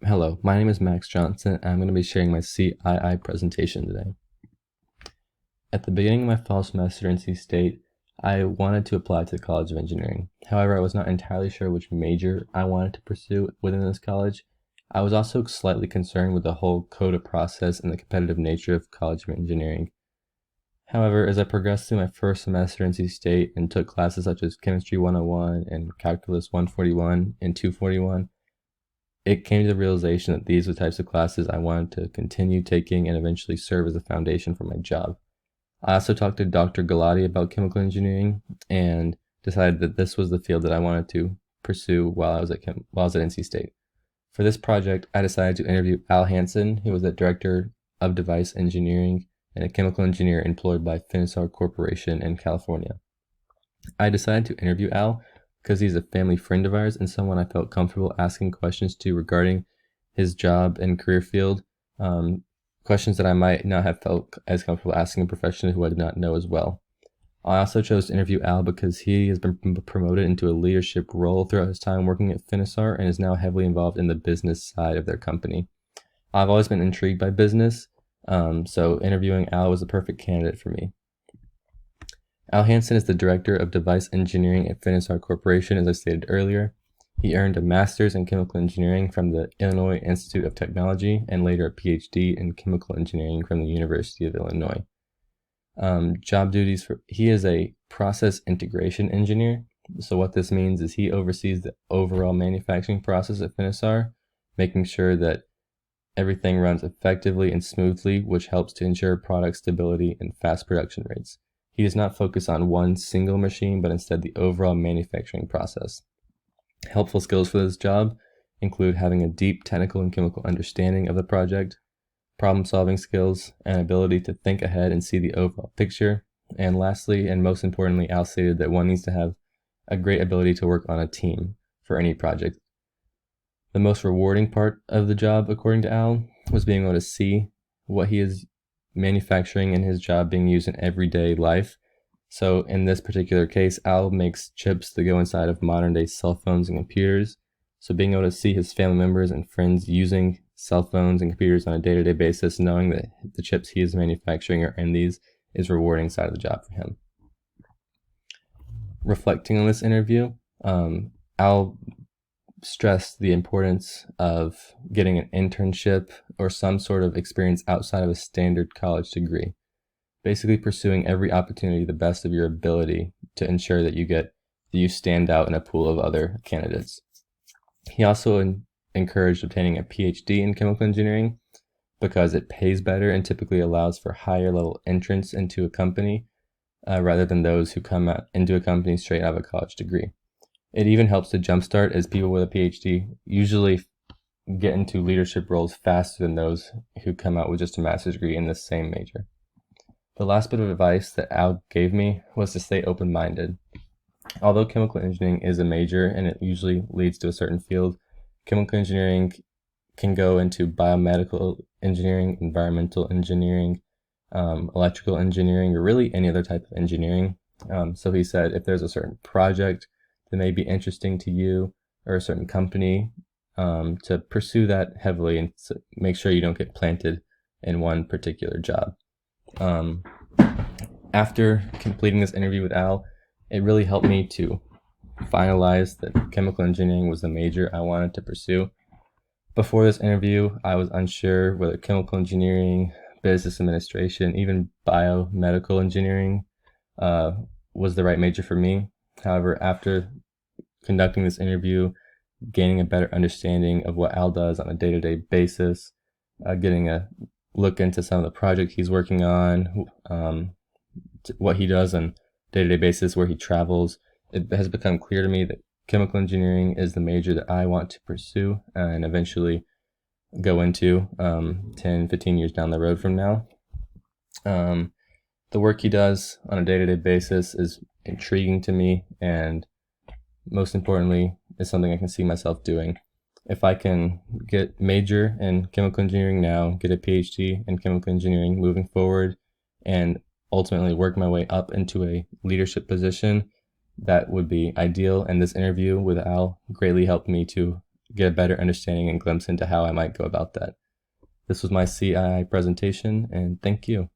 Hello, my name is Max Johnson, and I'm going to be sharing my CII presentation today. At the beginning of my fall semester in NC State, I wanted to apply to the College of Engineering. However, I was not entirely sure which major I wanted to pursue within this college. I was also slightly concerned with the whole CODA process and the competitive nature of College of Engineering. However, as I progressed through my first semester in NC State and took classes such as Chemistry 101 and Calculus 141 and 241, it came to the realization that these were the types of classes I wanted to continue taking and eventually serve as a foundation for my job. I also talked to Dr. Galati about chemical engineering and decided that this was the field that I wanted to pursue while I was at NC State. For this project, I decided to interview Al Hansen, who was the Director of Device Engineering and a chemical engineer employed by Finisar Corporation in California. I decided to interview Al because he's a family friend of ours and someone I felt comfortable asking questions to regarding his job and career field, questions that I might not have felt as comfortable asking a professional who I did not know as well. I also chose to interview Al because he has been promoted into a leadership role throughout his time working at Finisar and is now heavily involved in the business side of their company. I've always been intrigued by business, so interviewing Al was the perfect candidate for me. Al Hansen is the Director of Device Engineering at Finisar Corporation, as I stated earlier. He earned a master's in chemical engineering from the Illinois Institute of Technology and later a PhD in chemical engineering from the University of Illinois. Job duties he is a process integration engineer. So what this means is he oversees the overall manufacturing process at Finisar, making sure that everything runs effectively and smoothly, which helps to ensure product stability and fast production rates. He does not focus on one single machine, but instead the overall manufacturing process. Helpful skills for this job include having a deep technical and chemical understanding of the project, problem-solving skills, and ability to think ahead and see the overall picture. And lastly, and most importantly, Al stated that one needs to have a great ability to work on a team for any project. The most rewarding part of the job, according to Al, was being able to see what he is manufacturing in his job being used in everyday life. So in this particular case, Al makes chips that go inside of modern day cell phones and computers. So being able to see his family members and friends using cell phones and computers on a day-to-day basis, knowing that the chips he is manufacturing are in these, is a rewarding side of the job for him. Reflecting on this interview, Al stressed the importance of getting an internship or some sort of experience outside of a standard college degree. Basically pursuing every opportunity to the best of your ability to ensure that you stand out in a pool of other candidates. He also encouraged obtaining a PhD in chemical engineering because it pays better and typically allows for higher level entrance into a company rather than those who come into a company straight out of a college degree. It even helps to jumpstart, as people with a PhD usually get into leadership roles faster than those who come out with just a master's degree in the same major. The last bit of advice that Al gave me was to stay open-minded. Although chemical engineering is a major and it usually leads to a certain field, chemical engineering can go into biomedical engineering, environmental engineering, electrical engineering, or really any other type of engineering. So he said if there's a certain project that may be interesting to you or a certain company, to pursue that heavily and make sure you don't get planted in one particular job. After completing this interview with Al, it really helped me to finalize that chemical engineering was the major I wanted to pursue. Before this interview, I was unsure whether chemical engineering, business administration, even biomedical engineering was the right major for me. However, after conducting this interview, gaining a better understanding of what Al does on a day-to-day basis, getting a look into some of the projects he's working on, what he does on a day-to-day basis, where he travels, it has become clear to me that chemical engineering is the major that I want to pursue and eventually go into 10, 15 years down the road from now. The work he does on a day-to-day basis is intriguing to me, and most importantly, is something I can see myself doing. If I can get major in chemical engineering now, get a PhD in chemical engineering moving forward, and ultimately work my way up into a leadership position, that would be ideal. And this interview with Al greatly helped me to get a better understanding and glimpse into how I might go about that. This was my CII presentation, and thank you.